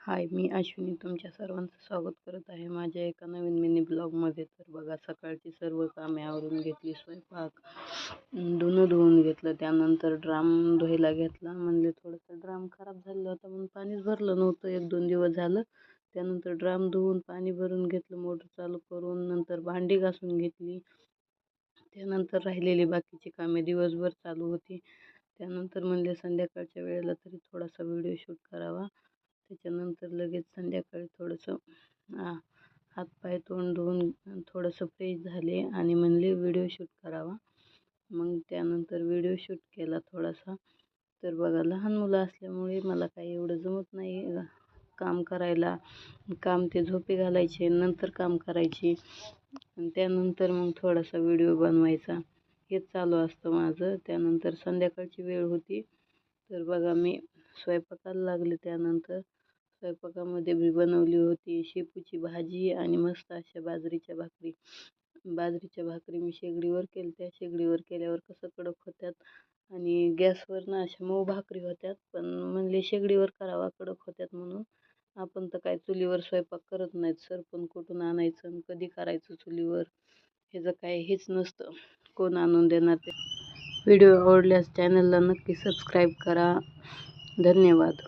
हाय, मी अश्विनी तुमच्या सर्वांचं स्वागत करत आहे माझ्या एका नवीन मिनी ब्लॉगमध्ये. तर बघा, सकाळची सर्व कामे आवरून घेतली, स्वयंपाक, धुणं धुवून घेतलं, त्यानंतर ड्राम धुवायला घेतला. म्हणले थोडंसं ड्राम खराब झालं होतं म्हणून पाणीच भरलं नव्हतं, 1-2 दिवस झालं. त्यानंतर ड्राम धुवून पाणी भरून घेतलं, मोटर चालू करून. नंतर भांडी घासून घेतली. त्यानंतर राहिलेली बाकीची कामे दिवसभर चालू होती. त्यानंतर म्हणले संध्याकाळच्या वेळेला तरी थोडासा व्हिडिओ शूट करावा. त्याच्यानंतर लगेच संध्याकाळी थोडंसं हातपाय तोंड धुवून थोडंसं फ्रेश झाले आणि म्हणले व्हिडिओ शूट करावा. मग त्यानंतर व्हिडिओ शूट केला थोडासा. तर बघा, लहान मुलं असल्यामुळे मला काही एवढं जमत नाही काम करायला. काम ते झोपी घालायचे, नंतर काम करायची आणि त्यानंतर मग थोडासा व्हिडिओ बनवायचा, हेच चालू असतं माझं. त्यानंतर संध्याकाळची वेळ होती. तर बघा, मी स्वयंपाकाला लागले. त्यानंतर स्वयंपाकामध्ये मी बनवली होती शेपूची भाजी आणि मस्त अशा बाजरीच्या भाकरी. बाजरीच्या भाकरी मी शेगडीवर केल्या. शेगडीवर केल्यावर कसं कडक होत्यात आणि गॅसवर ना अशा मऊ भाकरी होत्यात. पण म्हणले शेगडीवर करावा, कडक होत्यात म्हणून. आपण तर काय चुलीवर स्वयंपाक करत नाहीत, सरपण कुठून आणायचं आणि कधी करायचं चुलीवर, ह्याचं काय हेच नसतं, कोण आणून देणार ते. व्हिडिओ आवडल्यास चॅनलला नक्की सबस्क्राईब करा. धन्यवाद.